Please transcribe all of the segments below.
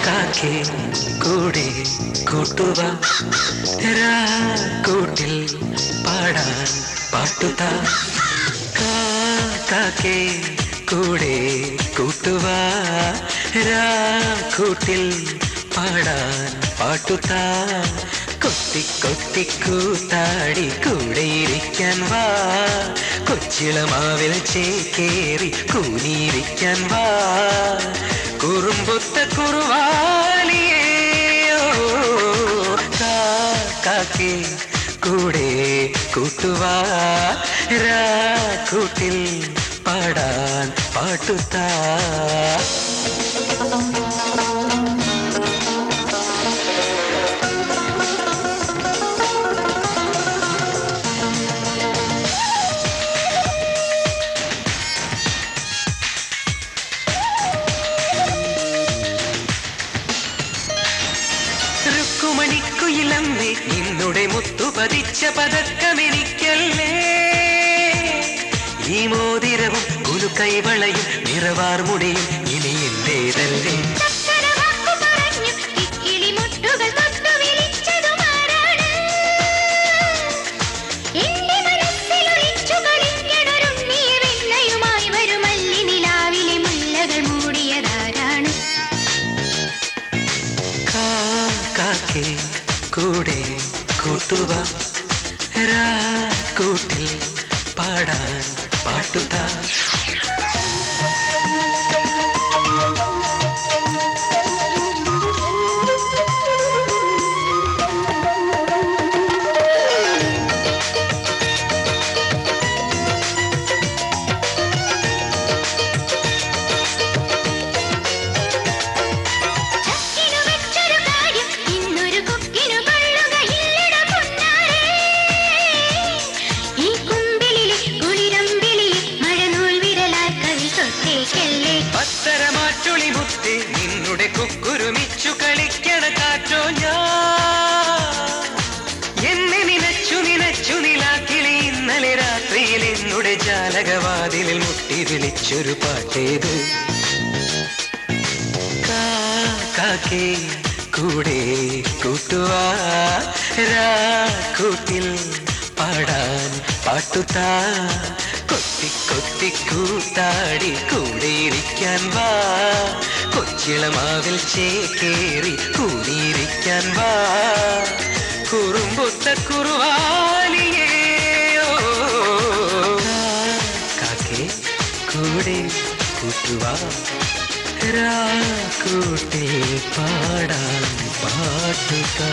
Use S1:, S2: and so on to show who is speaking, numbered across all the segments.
S1: കാക്കേ കൂടെ കൂട്ടുവാ കൂട്ടിൽ പാടാൻ പാട്ടുതാ കാക്കേ കൂടെ കൂട്ടുവാ കൂട്ടിൽ പാടാൻ പാട്ടുതാ കൊത്തി കൊത്തി കൂത്താടി കൂടെയിരിക്കാൻ വാ കൊച്ചിളമാവിൽ ചേക്കേറി കൂനിയിരിക്കാൻ വാ കുറുമ്പുത്ത കുറുവാലിയോ കാക്കേ കൂടെ കൂട്ടുവാ കൂട്ടിൽ പാടാൻ പാട്ടുതാ രുക്കുമണിക്കുയിലമ്മേ നിന്നുടെ മുത്തു പതിച്ച പതക്കമെനിക്കല്ലേ ഈ മോതിരവും കുലുക്കൈവളയും നിറവാർമുടിയും ഇനി എന്റേതല്ലേ കാക്കേ കൂടെ കൂട്ടുവാ കൂട്ടിൽ പാടാൻ പാട്ടുതാ പത്തരമാറ്റുളി മുത്തേ നിന്നുടെ കുക്കുരുമിച്ചു കളിക്കണ കാറ്റോ ഞാൻ എന്നെ നിനച്ചു നിനച്ചു നിലാക്കിളി ഇന്നലെ രാത്രിയിൽ എന്നുടെ ജാലകവാതിലിൽ മുട്ടി വിളിച്ചൊരു പാട്ടേത് കാക്കേ കൂടെ കൂട്ടുവാ കൂട്ടിൽ പാടാൻ പാട്ടുതാ കൊത്തി കൊത്തി കൂത്താടി കൂടെയിരിക്കാൻ വാ കൊച്ചിളമാവിൽ ചേക്കേറി കൂടിയിരിക്കാൻ വാ കുറുമ്പൊത്ത കുറുവാലിയോ കാക്കേ കൂടെ കൂട്ടുവാ കൂട്ടിൽ പാടാൻ പാട്ടുകാ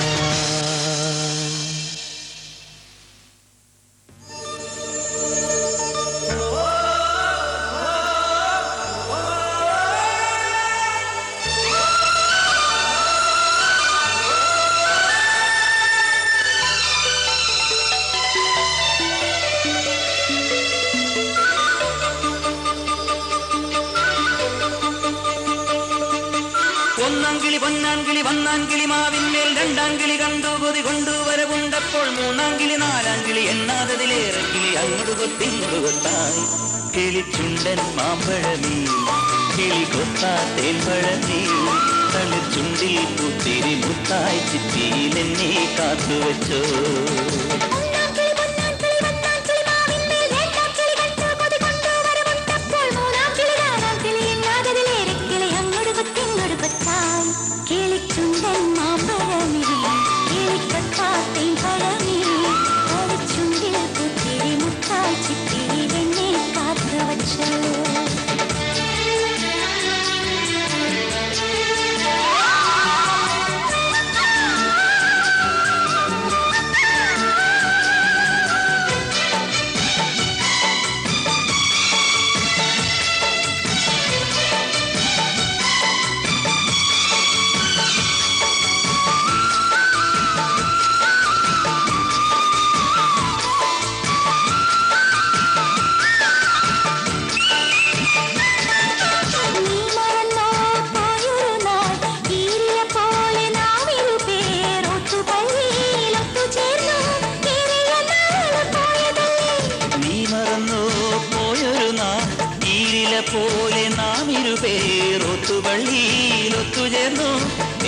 S2: ഒന്നാംകിളി പൊന്നാംകിളി വന്നാംകിളി മാവിന്മേൽ രണ്ടാംകിളി കണ്ടു കൊതി കൊണ്ടുവരവുണ്ടപ്പോൾ മൂന്നാംകിളി നാലാംകിളി എണ്ണാതതിലേറെ കിളി അങ്ങോട്ട് കൊത്തിങ്ങോട്ട് കൊത്തായി കിളിച്ചുണ്ടൻ മാമ്പഴമീ കിളി കൊത്താ തേൻപഴമീ തളിച്ചുണ്ടിൽ പൂത്തിരി മുത്തായി ചിറ്റിയിലെന്നെ കാത്തുവെച്ചോ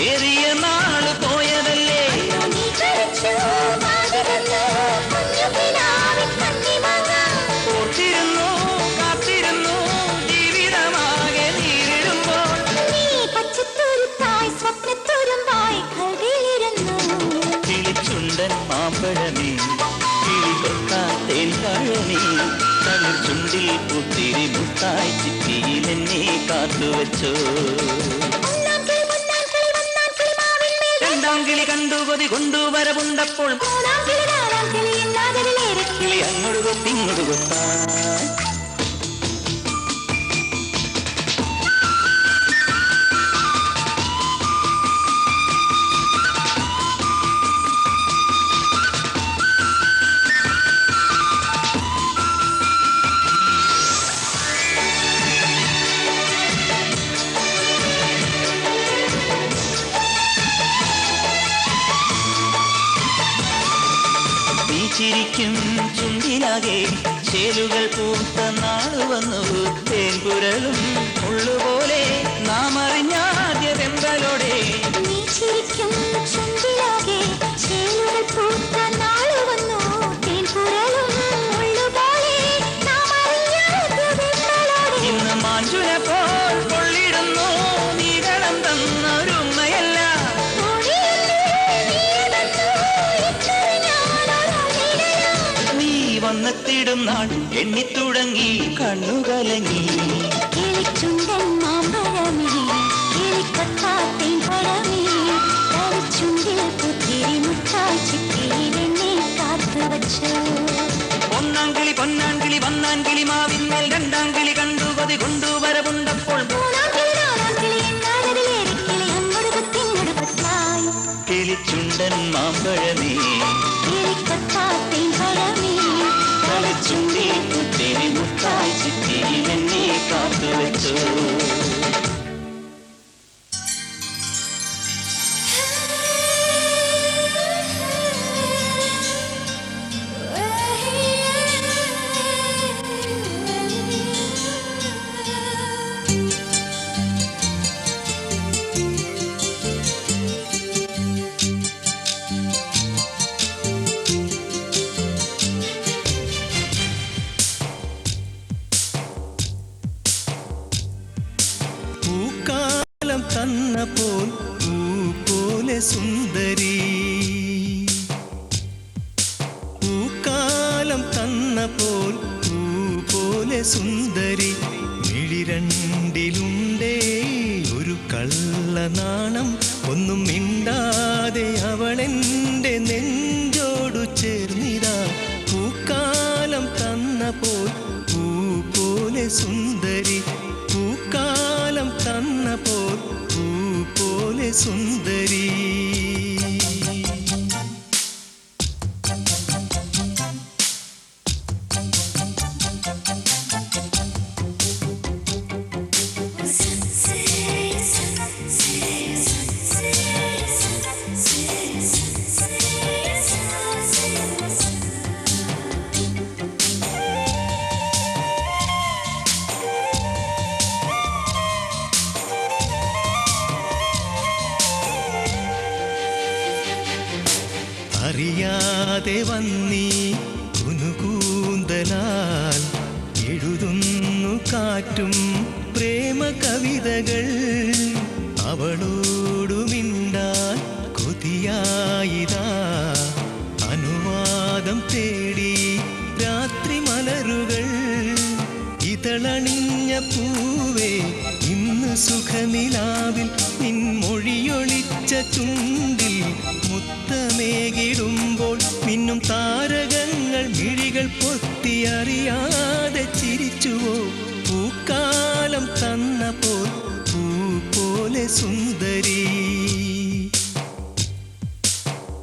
S2: ഏറിയ നാള് പോയതല്ലേ. ഓർത്തിരുന്നു കാത്തിരുന്നു ജീവിതമാകെ നേരിടുമ്പോൾ. കിളിച്ചുണ്ടൻ മാമ്പഴമേ കിളികൊത്താത്തേൻ പഴമേ തളിർ ചുണ്ടിൽ പുത്തിരി മുത്തായി ചിപ്പിയിലെന്നെ കാത്തുവച്ചോ. രണ്ടാം കിളി കണ്ടു കൊതി കൊണ്ടുവരവുണ്ടപ്പോൾ കിളി അങ്ങോട്ട് കൊത്തിങ്ങോട്ട് കൊത്താൻ. ചിരിക്കും ചുണ്ടിലാകെ ചേലുകൾ പൂത്ത നാള് വന്നു. തേൻപുരളും ഉള്ളുപോലെ നാം അറിഞ്ഞാദ്യ വെമ്പലോടെ. ഇന്ന് മാഞ്ചുല പോൽ കൊള്ളിടുന്നു നീകളം തന്നൊരുമ്മയല്ല. വന്നെത്തിടും നാൾ എണ്ണിത്തുടങ്ങി കണ്ണുകലങ്ങി.
S3: കിളിച്ചുണ്ടൻ മാമ്പഴമേ കിളിക്കൊത്താത്തേൻ പഴമേ തളിച്ചുണ്ടിൽ പുത്തിരി മുത്തായി ചിപ്പിയിലെന്നെ കാത്തുവച്ചു.
S2: ഒന്നാം കിളി പൊന്നാൻ കിളി വന്നാൻ കിളി മാവിന്മേൽ രണ്ടാം കിളി കണ്ടു കൊതി കൊണ്ടുവരവുണ്ടപ്പോൾ കിളിച്ചുണ്ടൻ മാമ്പഴമേ
S3: കിളിക്കൊത്താത്തേൻ പഴമേ
S2: തളിച്ചുണ്ടിൽ പുത്തിരി മുത്തായി ചിപ്പിയിലെന്നെ കാത്തുവച്ചു.
S1: പൂക്കാലം തന്ന പോൽ പൂ പോലെ സുന്ദരി. പൂക്കാലം തന്ന പോൽ പൂ പോലെ സുന്ദരി. മിഴിരണ്ടിലുണ്ടേ ഒരു കള്ളനാണം. ഒന്നും മിണ്ടാതെ അവളെന്റെ നെഞ്ചോടു ചേർന്നിതാ. പൂക്കാലം തന്ന പോൽ പൂ പോലെ സുന്ദരി. പൂക്കാലം തന്ന പോൽ പൂ പോലെ സുന്ദരി. അറിയാതെ വന്നീ കുനുകൂന്തലാൽ എഴുതുന്നു കാറ്റും പ്രേമ കവിതകൾ. അവളോടു മിണ്ടാൻ കൊതിയായിതാ അനുവാദം തേടി രാത്രി മലരുകൾ. ഇതളണിഞ്ഞ പൂവേ ഇന്ന് സുഖനിലാവിൽ നിൻമൊഴിയൊളിച്ച ചുണ്ടിൽ മുത്തമേകിടുമ്പോൾ മിന്നും താരകങ്ങൾ മിഴികൾ പൊത്തി അറിയാതെ ചിരിച്ചുവോ. പൂക്കാലം തന്ന പോൽ പൂ പോലെ സുന്ദരി.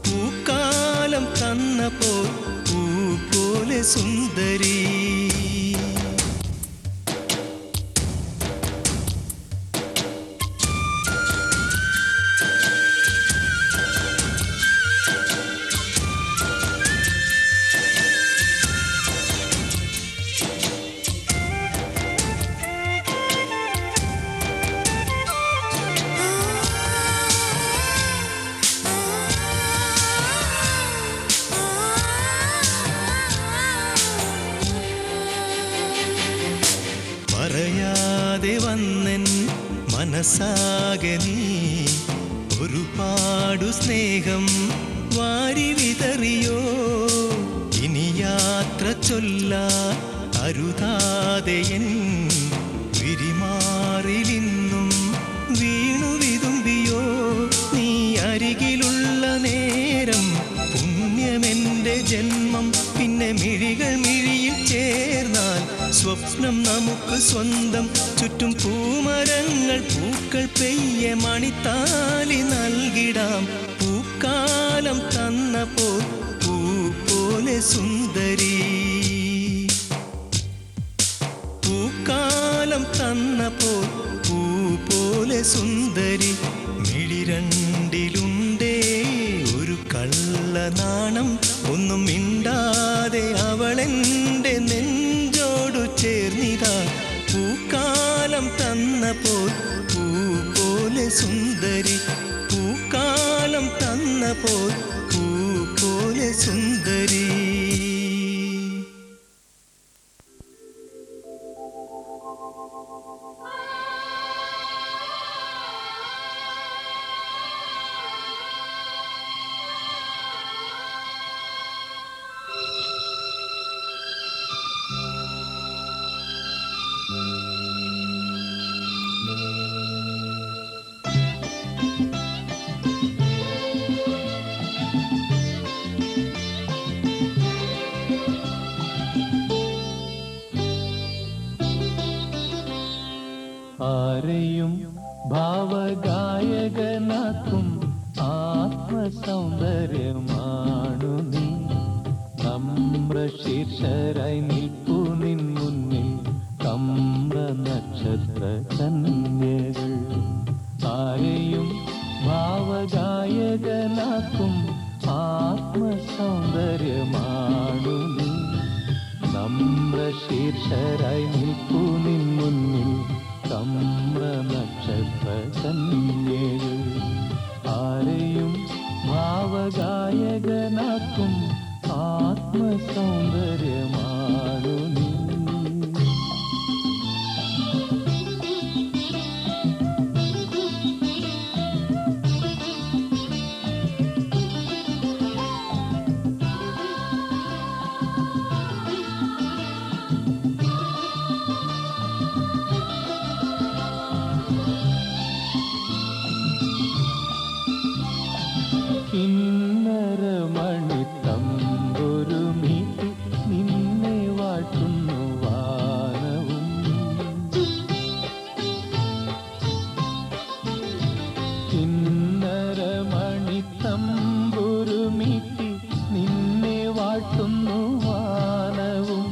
S1: പൂക്കാലം തന്ന പോൽ പൂ പോലെ സുന്ദരി. അറിയാതെ വന്നൻ മനസ്സാകെ നീ ഒരുപാടു സ്നേഹം വാരി വിതറിയോ. ഇനി യാത്ര ചൊല്ലാൻ അരുതാതെ എൻ വിരിമാറിലിന്നും വീണു വിതുമ്പിയോ. നീ അരികിലുള്ള നേരം പുണ്യമെന്റെ ജന്മം. പിന്നെ മിഴികൾ മിഴിയിൽ ചേർന്നാൽ സ്വപ്നം നമുക്ക് സ്വന്തം. ചുറ്റും പൂമരങ്ങൾ പൂക്കൾ പെയ്യെ മണിത്താലി നൽകിടാം. പൂക്കാലം തന്നപ്പോൾ പൂ പോലെ സുന്ദരി, പൂക്കാലം തന്നപ്പോൾ പൂ പോലെ സുന്ദരി. മിഴിരണ്ടിലുണ്ടേ ഒരു കള്ളനാണം. ഒന്നും മിണ്ടാതെ അവളെൻ്റെ നെഞ്ചോടു ചേർന്നിതാ. പൂക്കാലം തന്നപ്പോൾ പൂ പോലെ സുന്ദരി, പൂക്കാലം തന്നപ്പോൾ പൂ പോലെ സുന്ദരി.
S4: ആരെയും ഭാവഗായകനാക്കും ആത്മസൗന്ദര്യമാണു നീ. നമ്രശീർഷരായി നിൽപ്പു നിൻ മുന്നിൽ കമ്ര നക്ഷത്ര കന്യകൾ. ആരെയും ഭാവഗായകനാക്കും ആത്മസൗന്ദര്യമാണു നീ. നമ്രശീർഷരായി നിൽപ്പു നിൻ മുന്നിൽ കമ്ര നക്ഷത്ര കന്യകൾ. ആരെയും ഭാവഗായകനാക്കും ആത്മസൗന്ദര്യമാണു നീ. കിന്നരമണിത്തമ്പൊരു മീട്ടി നിന്നെ വാഴ്ത്തുന്നു വാനവും. കിന്നരമണിത്തമ്പൊരു മീട്ടി നിന്നെ വാഴ്ത്തുന്നു വാനവും.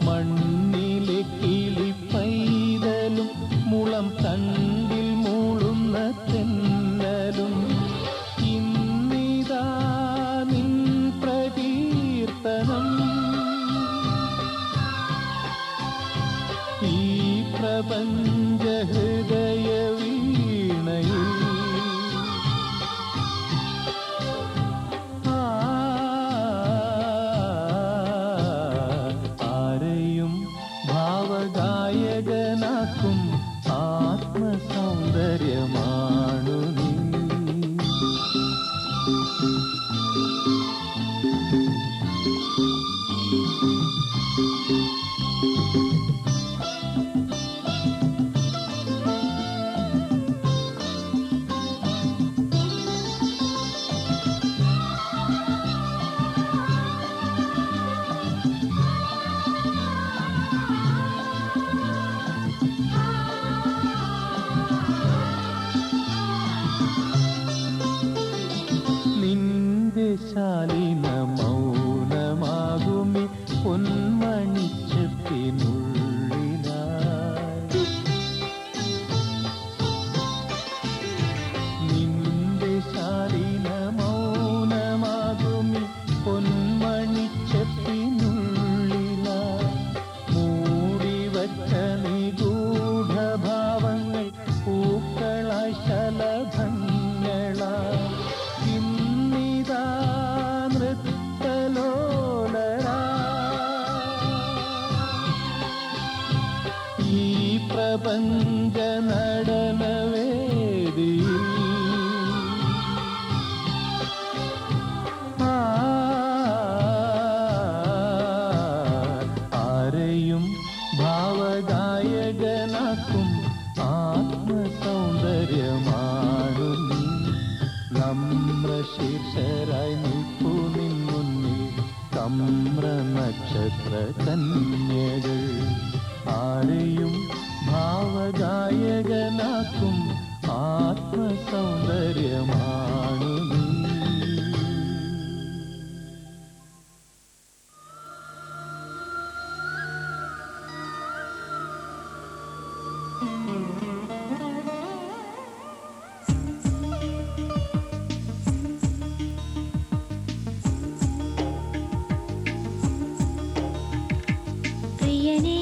S4: മണ്ണിലെ കിളി പൈതലും മുളം തണ്ടിൽ മൂളുന്ന തെന്നലും നിൻ പ്രകീർത്തനം. ഈ പ്രപഞ്ച ഹൃദയ വീണയിൽ ആരെയും ഭാവഗായകനാക്കും ആത്മസൗന്ദര്യമാണു നീ. ശാലീന മൗനമാകുമി പൊന്മണിച്ചെപ്പിനുള്ളിലായി. നിന്റെ ശാലീന മൗനമാകുമി പൊന്മണിച്ചെപ്പിനുള്ളിലായി. മൂടിവച്ച നിഗൂഢഭാവങ്ങൾ പൂക്കളായി ശലഭങ്ങളായി. നൃത്തലോലരാ പ്രപഞ്ച നടനവേദിയിൽ ആരെയും ഭാവഗായകനാക്കും ആത്മസൗന്ദര്യമാണു നീ. നമ്രശീർഷരായി നിൽപ്പു നിൻ മുന്നിൽ കമ്ര നക്ഷത്ര കന്യകൾ. ആരെയും ഭാവഗായകനാക്കും ആത്മസൗന്ദര്യമാണു നീ.
S3: പ്രിയനേ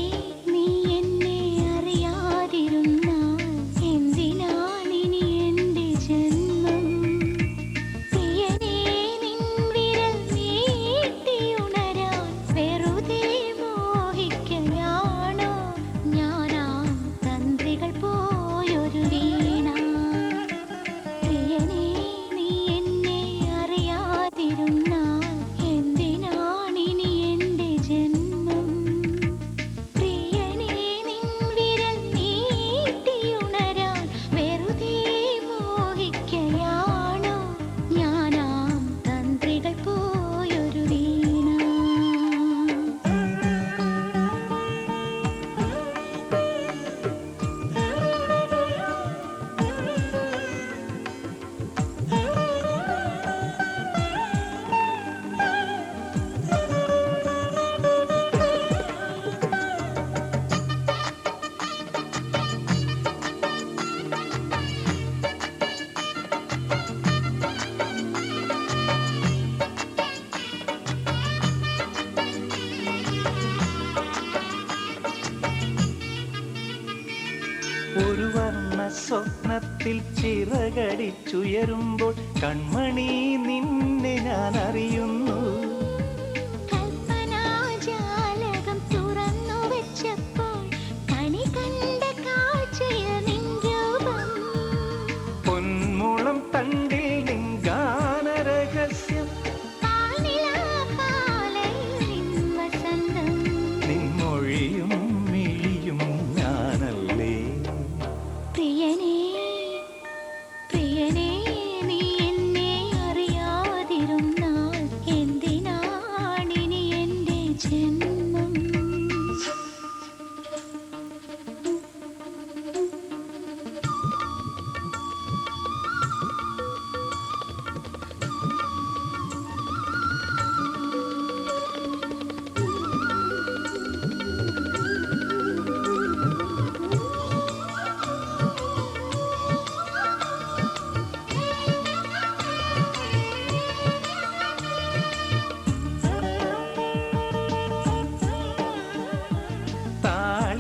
S3: നീ എന്നെ അറിയാതിരുന്നാൽ എന്തിനാണിനി എൻ്റെ ജന്മം? പ്രിയനേ നിൻ വിരൽ നീട്ടിയുണരാൻ വെറുതെ മോഹിക്കയാണോ ഞാനാ തന്ത്രികൾ പോയൊരു വീണ? പ്രിയനേ നീ എന്നെ അറിയാതിരുന്നാൽ എന്തിനാണിനി എൻ്റെ ജന്മം? പ്രിയനേ നിൻ വിരൽ നീട്ടിയുണരാൻ വെറുതെ മോഹിക്കയാണോ ഞാനാ തന്ത്രികൾ പോയൊരു വീണ?
S1: ഒരു വർണ്ണ സ്വപ്നത്തിൽ ചിറകടിച്ചുയരുമ്പോൾ കൺമണി നിന്നെ ഞാൻ അറിയുന്നു.
S3: കൽപ്പനാജാലകം തുറന്നു വെച്ചപ്പോൾ കണി കണ്ട കാഴ്ചയിൽ നിൻ രൂപം.
S1: പൊന്മുളം തണ്ടിൽ നിൻ ഗാനരഹസ്യം,
S3: പാൽനിലാപാലയിൽ നിൻ വസന്തം.
S1: നിൻ മൊഴിയും മിഴിയും ഞാനല്ലേ.
S3: പ്രിയനേ പ്രിയനേ നീ എന്നെ അറിയാതിരുന്നാൽ എന്തിനാണിനി എൻ്റെ ജന്മം?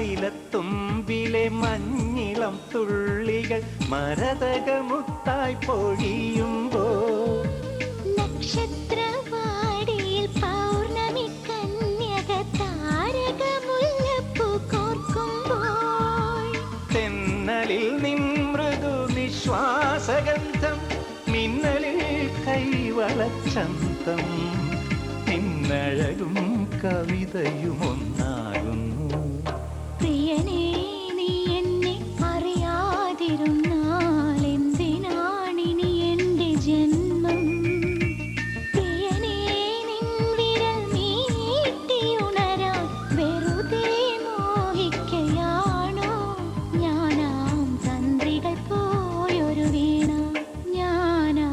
S1: താളിലത്തുമ്പിലെ മഞ്ഞിളം തുള്ളികൾ മരതകമുത്തായി പൊഴിയുമ്പോൾ
S3: നക്ഷത്രവാടിയിൽ പൗർണമി കന്യക താരകമുല്ലപ്പൂ കോർക്കുമ്പോൾ
S1: തെന്നലിൽ നിൻ മൃദു നിശ്വാസഗന്ധം, മിന്നലിൽ കൈവളച്ചന്തം, നിന്നഴകും കവിതയും ഒന്നാകുന്നു.
S3: പ്രിയനേ നീ എന്നെ അറിയാതിരുന്നാൽ എന്തിനാണിനി എൻ്റെ ജന്മം? പ്രിയനേ നിൻ വിരൽ നീട്ടിയുണരാൻ വെറുതെ മോഹിക്കയാണോ ഞാനാ തന്ത്രികൾ പോയൊരു വീണ? ഞാനാ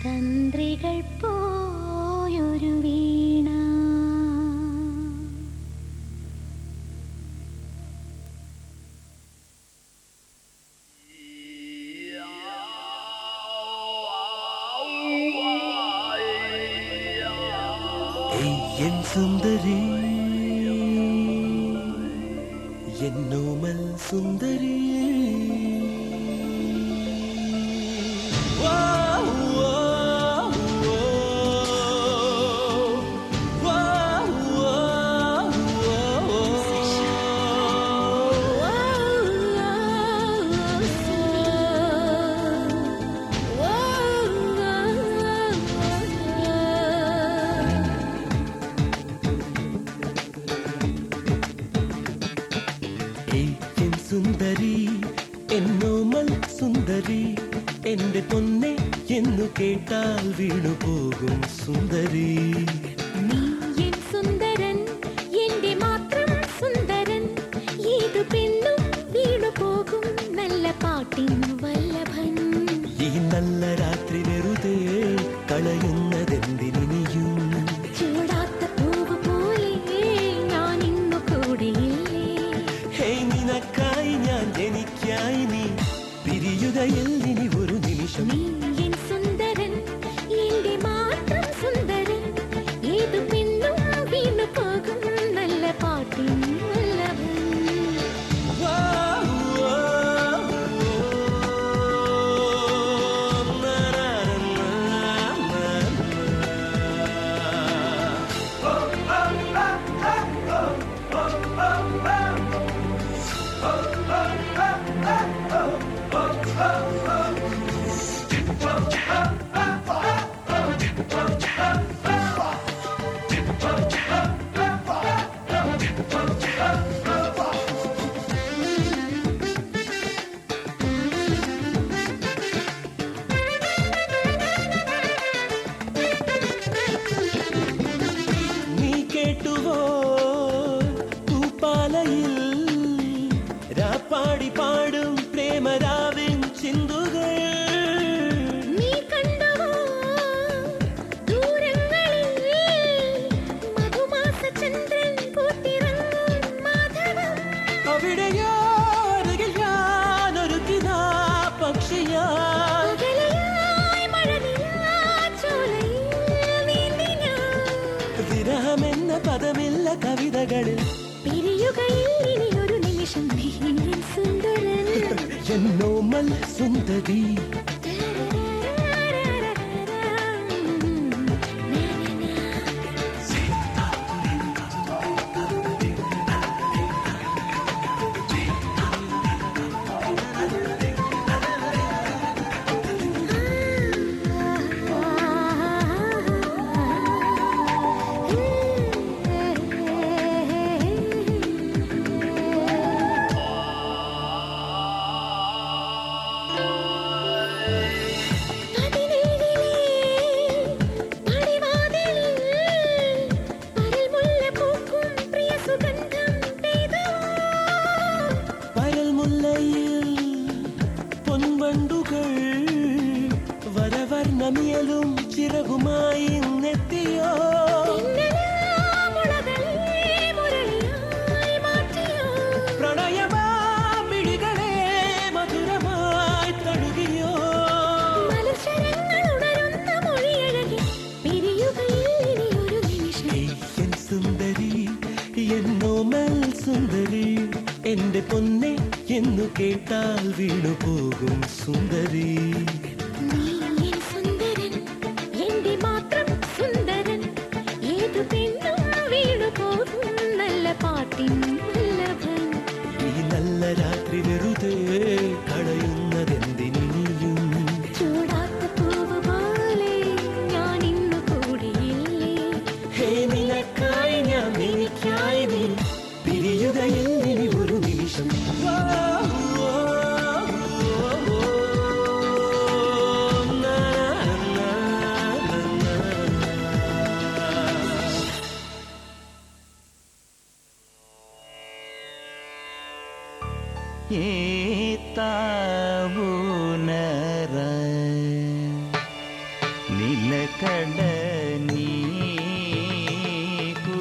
S3: തന്ത്രികൾ പോയൊരു വീണ.
S1: என் சுந்தரி, என்னோமல் சுந்தரி. കേട്ടാൽ വീണു പോകും സുന്ദരി.
S3: നീ എൻ സുന്ദരൻ, എന്റെ മാത്രം സുന്ദരൻ. ഏതു പെണ്ണും വീണു പോകും നല്ല പാട്ടിൻ വല്ലഭൻ.
S1: ഈ നല്ല രാത്രി വെറുതെ കളയുന്നതെന്തിനിയും.
S3: ചൂടാത്ത പൂവ് പോലെ ഞാൻ ഇന്നു കൂടെയില്ലേ.
S1: ഹേ നിനക്കായി ഞാൻ എനിക്കായി നീ പിരിയുകയില്ലിനി ഒരു നിമിഷം.
S3: നീ എൻ സുന്ദരൻ, എന്റെ മാത്രം സുന്ദരൻ. ഏതു പെണ്ണും വീണു പോകും നല്ല പാട്ടിൻ വല്ലഭൻ.
S1: നീ കേട്ടുവോ തൂപ്പാലയിൽ രാപ്പാടി പാടും പ്രേമരാവിൻ ചിന്തുകൾ.
S3: നീ കണ്ടുവോ ദൂരങ്ങളിൽ മധുമാസചന്ദ്രൻ പൂത്തിറങ്ങും മാധവം.
S1: അവിടെയോ അരികിൽ ഞാൻ ഒരുക്കിനാ പക്ഷിയാ.
S3: അകലെയായി മഴനിലാച്ചോലയിൽ നീന്തി ഞാൻ.
S1: വിരഹമെന്ന പദമില്ല കവിതകളിൽ.
S3: പിരിയുകയില്ലിനി ഒരു നിമിഷം. നീ എൻ സുന്ദരൻ.
S1: എന്നോമൽ സുന്ദരി. പൊൻവണ്ടുകൾ വരവർണ്ണമിയലും ചിറകുമായി നെത്തിയോ. പ്രണയമാമിഴികളെ മധുരമായി തഴുകിയോ. എൻ സുന്ദരി എന്നോമൽ സുന്ദരി. എന്റെ പൊന്നെ എന്നു കേട്ടാൽ വീണു പോകും സുന്ദരി.
S3: നീ എൻ സുന്ദരൻ, എന്റെ മാത്രം സുന്ദരൻ. ഏതു പെണ്ണും വീണു പോകും നല്ല പാട്ടിൻ വല്ലഭൻ.
S1: ഈ നല്ല രാത്രി വെറുതെ കളയുന്നതെന്തിനിയും.
S3: ചൂടാത്ത പൂവ് പോലെ ഞാൻ ഇന്നു കൂടിയില്ലേ.
S1: ഹേ നിനക്കായി ഞാൻ എനിക്കായി നീ പിരിയുകയില്ലിനി ഒരു നിമിഷം.
S2: ഏത്താവുനര നിലകട നീക്കു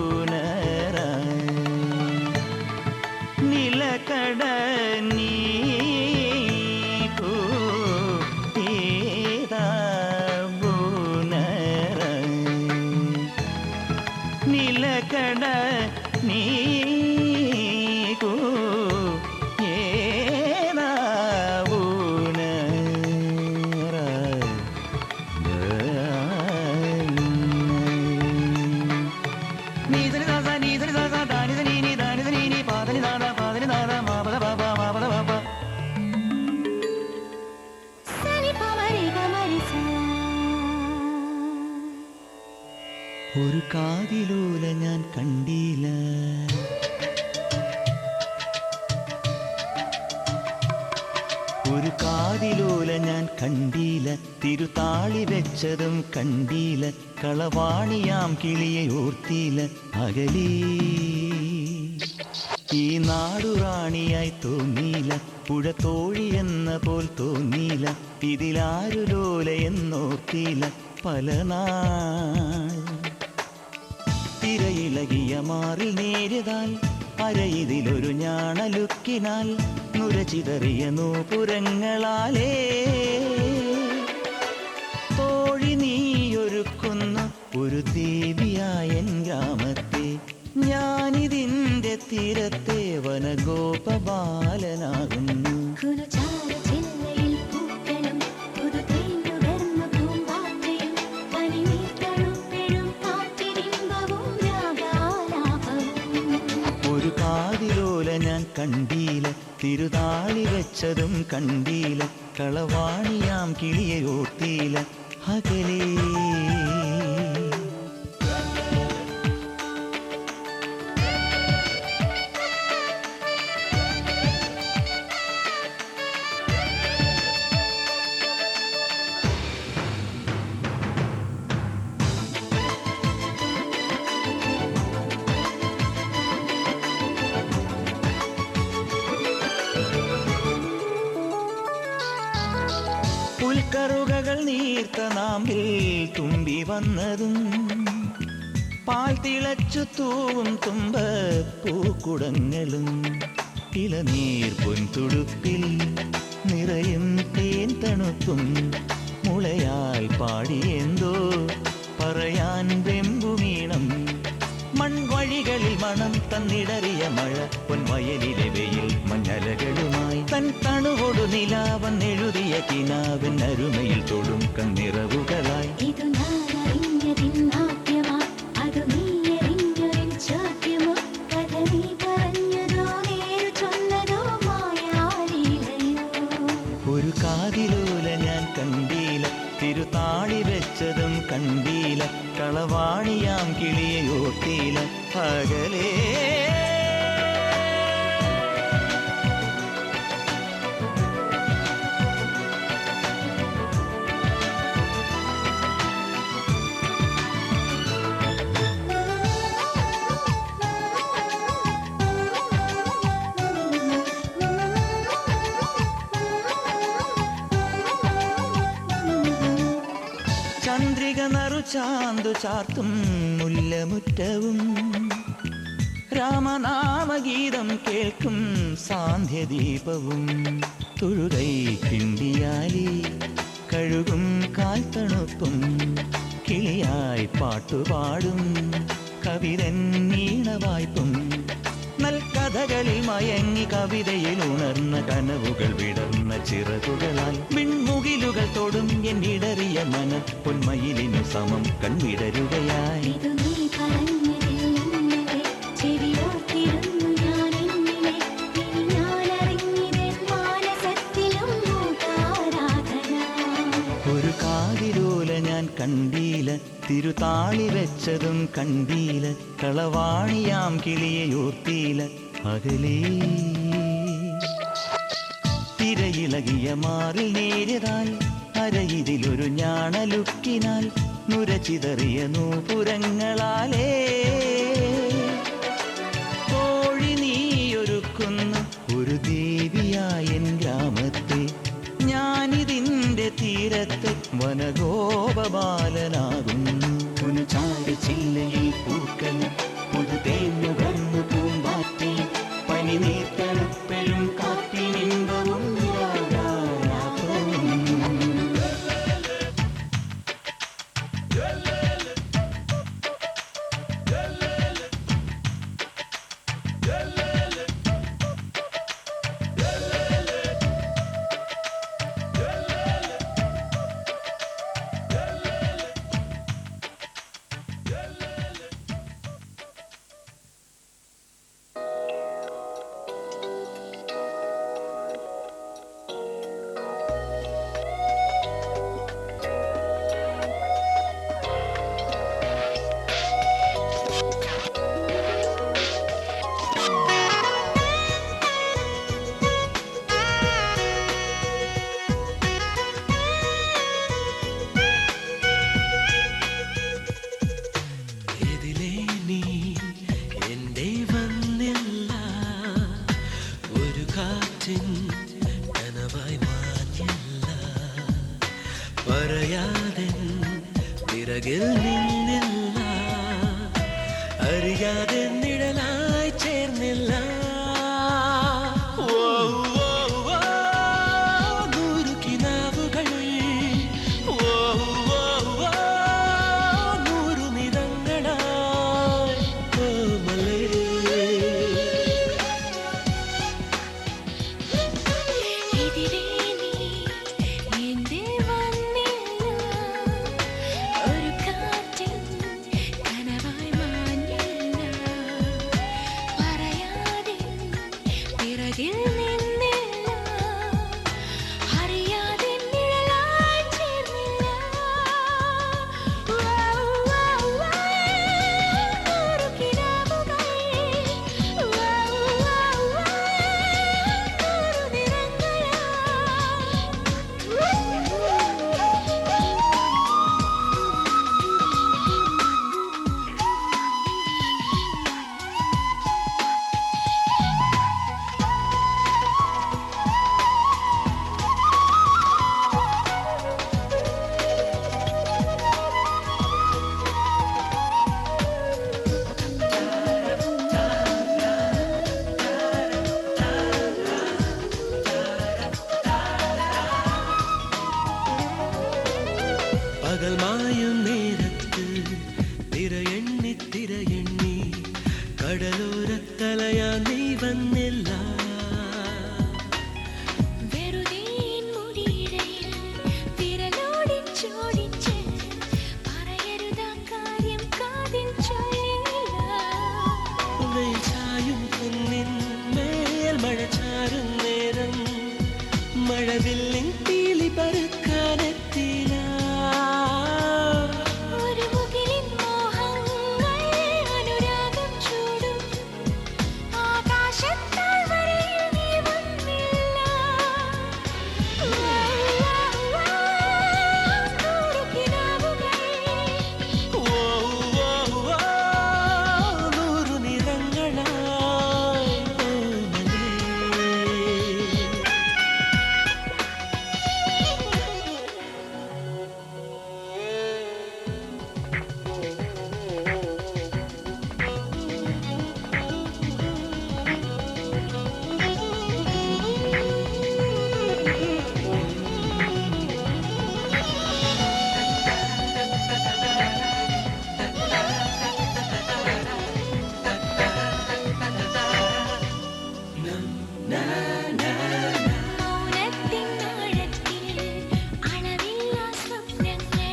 S2: ഏത്താവുനര നിലകട നീക്കു ഏതാവുനര നിലകട నీకు ఏనావునరా నీదని దాసా నీదని దాసా దానిదని నీ దానిదని నీ పాదని దాదా మాపద బాబా మాపద బాబా. ഒരു കാതിലൂല ഞാൻ കണ്ടില്ല. ഒരു കാതിലോല ഞാൻ കണ്ടീല, തിരുതാളി വെച്ചതും കണ്ടീല, കളവാണിയാം കിളിയെ ഓർത്തീല അകലേ. ഈ നാടുറാണിയായി തോന്നീല, പുഴ തോഴി എന്ന പോൽ തോന്നീല, ഇതിലാരു ലോല എന്നോർത്തീല പല നാൾ. തിരയിളകിയ മാറിൽ നേരിതാൽ, അരയിതിലൊരു ഞാണലുക്കിനാൽ, നുരചിതറിയ നൂപുരങ്ങളാലേ തോഴി നീയൊരുക്കുന്നു ഒരു ദേവിയായൻ ഗ്രാമത്തെ. ഞാനിതിൻ്റെ തീരത്തെ വനഗോപബാലനാകുന്നു. ഒരു കാതിലോല ഞാൻ കണ്ടീല, തിരുതാളി വെച്ചതും കണ്ടീല, കളവാണിയാം കിളിയെ ഓർത്തീല അകലേ. പുൽക്കറുകകൾ നീർത്ത നാമ്പിൽ തുമ്പി വന്നതും, പാൽ തിളച്ചു തൂവും തുമ്പ പൂക്കുടങ്ങളും, ഇളനീർ പൊൻതുടുപ്പിൽ നിറയും തേൻ തണുപ്പും, മുളയാൽ പാടിയെന്തോ പറയാൻ വെമ്പുമീണം. മൺവഴികളിൽ മണം തന്നിടറിയ മഴ, പൊൻവയലിലെ വെയിൽ മഞ്ഞലകളുമായി, തൻ തണുവോടു നിലാവെന്നെഴുതിയ കിനാവിൻ അരുമയിൽ തൊടും കണ്ണിറവുകളായി. ഒരു കാതിലോല ഞാൻ കണ്ടീല, തിരുതാളി വെച്ചതും കണ്ടീല, കളവാണിയാം കിളിയെ ഓർത്തീല അകലേ. ചന്ദ്രിക നറു ചാന്തു ചാർത്തും മുല്ലമുറ്റവും, രാമനാമഗീതം കേൾക്കും സാന്ധ്യദീപവും, തൊഴുകൈ കിണ്ടിയാലി കഴുകും കാൽത്തണുപ്പും, കിളിയായി പാട്ടുപാടും കവിതൻ നീണവായ്പും, നൽകഥകളിൽ മയങ്ങി കവിതയിൽ ഉണർന്ന കനവുകൾ വിടർന്ന ചിറകുകളാൽ, വിൺമുകിലുകൾ തൊടും എന്നിടറിയ മനം പൊന്മയിലിനു സമം കൺവിടരുകയായി. ഒരു കാതിലോല ഞാൻ കണ്ടീല, തിരുതാളി വെച്ചതും കണ്ടീല, കളവാണിയാം കിളിയെ ഓർത്തീല അകലേ. തിരയിളകിയ മാറിൽ നേരിതാൽ, അരയിതിലൊരു ഞാണലുക്കിനാൽ, നുരചിതറിയ നൂപുരങ്ങളാലേ തോഴി നീയൊരുക്കുന്നു ഒരു ദേവിയായൻ ഗ്രാമത്തെ. ഞാനിതിൻ്റെ തീരത്തെ വനഗോപബാലനാകുന്നു. പുനചാരി ചില്ലയിൽ പൂക്കൾ പുതുതേന്നുകർന്നു പൂമ്പാറ്റി, പനി നീർത്തണുപ്പെഴും കാറ്റിനിമ്പവും
S1: പിറകിൽ നിന്നില്ല അറിയാതെ നിഴലായി ചേർന്നില്ല ഓ, ഓ, ഓ, നൂറു കിനാവുകൾ ഓ, ഓ, ഓ, നൂറു നിറങ്ങളായി കോമലേ
S3: എതിരേ നീ എന്റെ വന്നില്ല ഒരു കാറ്റിൻ കനവായി മാഞ്ഞില്ല പറയാതെ പിറകിൽ നിന്നില്ല അറിയാതെ നിഴലായി ചേർന്നില്ല നൂറു കിനാവുകൾ
S1: പകൽ മായും നേരത്ത് തിരയെണ്ണി തിരയെണ്ണി കടലോരത്തലയാ നീ വന്നില്ല
S3: വെറുതെ മുടിയിഴയിൽ വിരലോടിച്ചോടിച്ച് പറയരുതാ കാര്യം കാതിൽ ചൊല്ലില്ല
S1: വെയിൽ ചായും കുന്നിൻ മേൽ മഴ ചാരും നേരം മഴവില്ലിൻ തീലി പറുക്കാനെത്തില്ല
S3: ഒരു മുകിലിൻ മോഹങ്ങൾ അനുരാഗം ചൂടും ആകാശത്താൽ വരയിൽ നീ വന്നില്ല നൂറു കിനാവുകൾ
S1: ഓ, ഓ, ഓ, നൂറു നിറങ്ങളായി കോമലേ
S3: മൗനത്തിൻ ആഴത്തിൽ അളവില്ലാ സ്വപ്നങ്ങൾ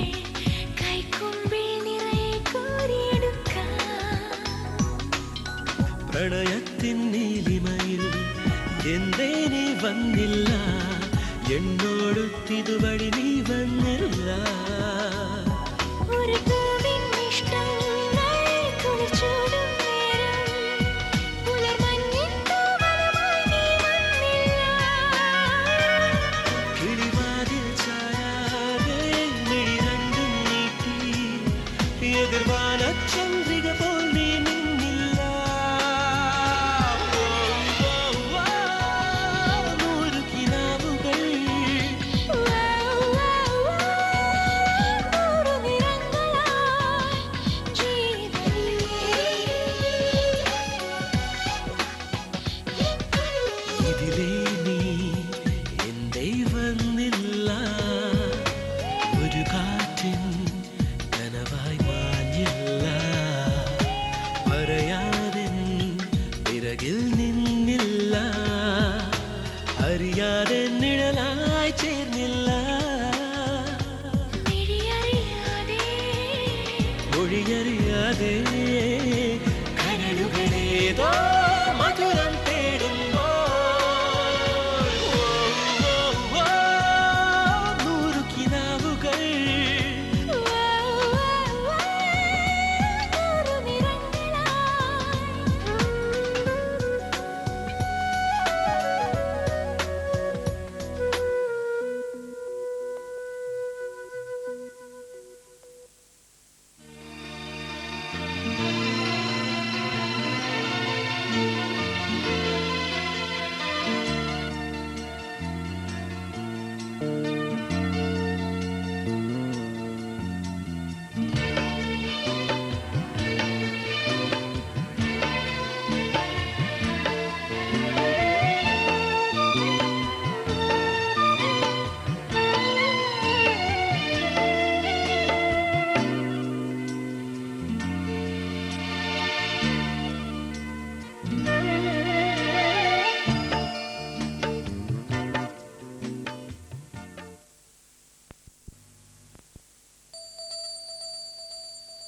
S3: കൈക്കുമ്പിൾ നിറയെ കോരിയെടുക്കാം
S1: പ്രണയത്തിൻ നീലിമയിൽ എന്തേ നീ വന്നില്ല എന്നോടൊത്തിതുവഴി നീ വന്നില്ല
S3: ഒരു പൂവിൻ ഇഷ്ടങ്ങൾ കുളിർച്ചൂടും നേരം പുലർമഞ്ഞിൻ തൂവലുമായി നീ വന്നില്ല
S1: കിളിവാതിൽ ചായാതെ മിഴി രണ്ടും നീട്ടി എതിർവാന ചന്ദ്രിക പോൽ നീ നിന്നില്ല ഓ, ഓ, ഓ, നൂറു കിനാവുകൾ
S3: നൂറു നിറങ്ങളായി
S1: ഇതിലേ നീ എന്തേ വന്നില്ല ഒരു കാറ്റിൻ കനവായി മാഞ്ഞില്ല പറയാതെ പിറകിൽ നിന്നില്ല അറിയാതെ നിഴലായി ചേർന്നില്ല
S3: മിഴിയറിയാതെ
S1: മൊഴിയറിയാതെ കരളുകളേതോ മധുരം തേടുമ്പോൾ ഓ, ഓ, ഓ, നൂറു കിനാവുകൾ
S3: നൂറു നിറങ്ങളായി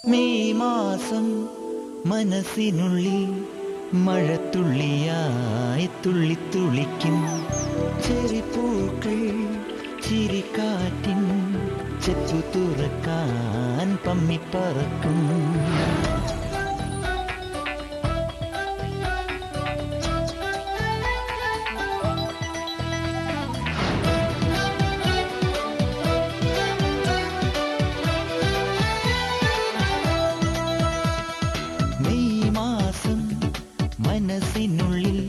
S2: മെയ് മാസം മനസ്സിനുള്ളിൽ മഴത്തുള്ളിയായി തുള്ളിത്തുള്ളിക്കും ചെറിപ്പൂക്കൾ ചിരിക്കാറ്റിൻ ചെപ്പു തുറക്കാൻ പമ്മിപ്പറക്കും. മനസ്സിനുള്ളിൽ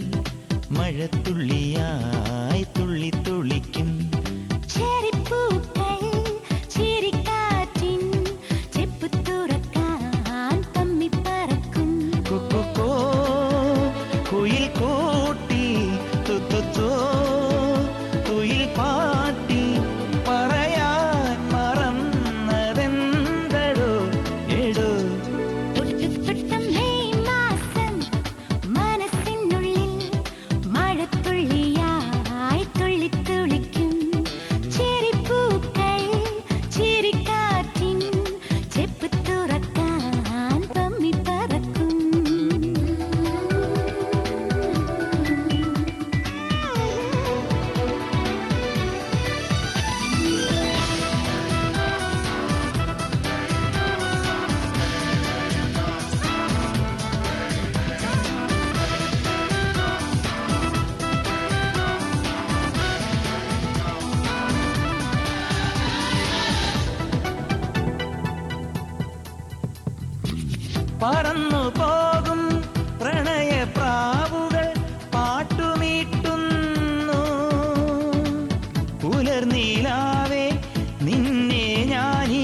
S2: മഴത്തുള്ളിയായി തുള്ളിത്തുള്ളിക്കും
S3: ചെറിപ്പൂക്കൾ ചിരിക്കാറ്റിൻ ചെപ്പു തുറക്കാൻ പമ്മിപ്പറക്കും.
S2: കൊക്കോ കുയിൽ കൂട്ടി തുത്തോ കുയിൽ പാട്ടി പറയാൻ മറന്നതെന്തടോ എടോ.
S3: തൊട്ടം മെയ് മാസം മനസ്സിനുള്ളിൽ മഴത്തുള്ളിയായി തുള്ളിത്തുള്ളിക്കും ചെറിപ്പൂക്കൾ ചിരിക്കാറ്റിൻ ചെപ്പു തുറക്കാൻ പമ്മിപ്പറക്കും.
S2: പറന്നു പോകും പ്രണയപ്രാവുകൾ പാട്ടുമീട്ടുന്നു. പുലർനീലാവേ നിന്നെ ഞാനീ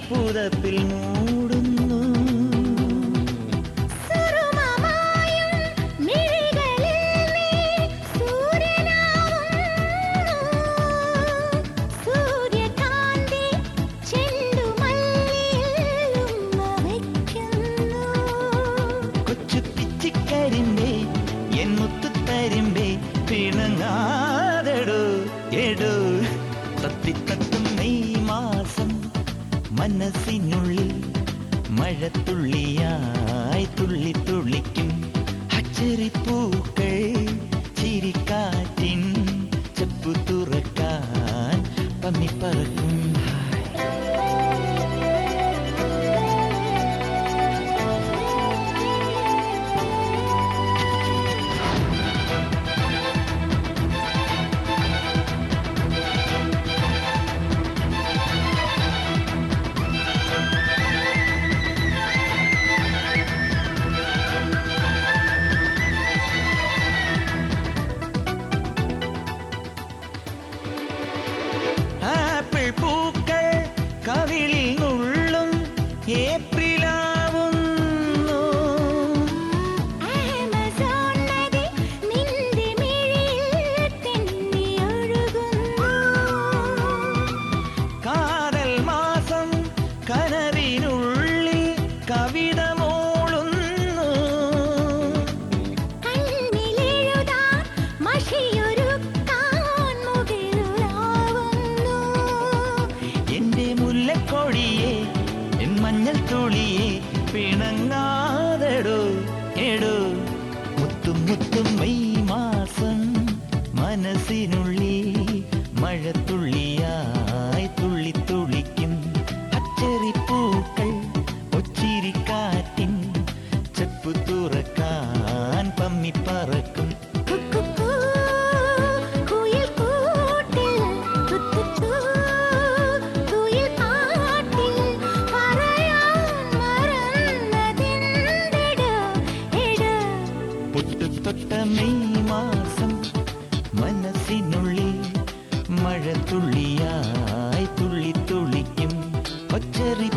S2: പുതപ്പിൽ മൂടുന്നു.
S3: സുറുമമായും മിഴികളിൽ നീ സൂര്യനാവുന്നു. സൂര്യകാന്തി ചെണ്ടുമല്ലിയിൽ ഉമ്മ വയ്ക്കുന്നു.
S2: കൊച്ചു പിച്ചിക്കരിമ്പേ എൻ മുത്തുത്തരിമ്പേ പിണങ്ങാതെടോ എടോ. തത്തിത്തട്ടും മെയ് മാസം മനസ്സിനുള്ളിൽ മഴത്തുള്ളിയായി തുള്ളിത്തുള്ളിക്കും അച്ചരിപ്പൂക്കൾ ചിരിക്കാറ്റിൻ ചെപ്പു തുറക്കാൻ പമ്മിപ്പറക്കും. ആപ്പിൾ പൂക്കൾ കവിളിൽ നുള്ളും ഏപ്രിലാവുന്നു.
S3: ആമസോൺ നദി നിന്റെ മിഴിയിൽ തെന്നിയൊഴുകുന്നു.
S2: കാതൽ മാസം കനവിനുള്ളിൽ കവിത മോളുന്നു.
S3: കണ്ണിലെഴുതാൻ മഷിയൊരുക്കാൻ മുകിലുലാവുന്നു.
S2: എന്റെ മുല്ലക്കൊടിയെ എൻ മഞ്ഞൾ തുളിയെ പിണങ്ങാതെടോ എടോ. മുത്തും മുത്തും മെയ് മാസം മനസ്സിനുള്ളിൽ മഴത്തുള്ളിയായി തുള്ളിത്തുള്ളിക്കും അച്ചരിപ്പൂക്കൾ ഒച്ചിരിക്കാറ്റിൻ ചെപ്പു തുറക്കാൻ പമ്മിപ്പറക്കും.
S3: കുക്കുക്കൂ, കുയിൽ കൂട്ടിൽ തുത്തുത്തൂ, കുയിൽ പാട്ടിൽ പറയാൻ മറന്നതെന്തെടോ എടോ.
S2: പൊട്ടുതൊട്ട മെയ് മാസം മനസ്സിനുള്ളിൽ മഴത്തുള്ളിയായി തുള്ളിത്തുള്ളിക്കും ഒച്ചരി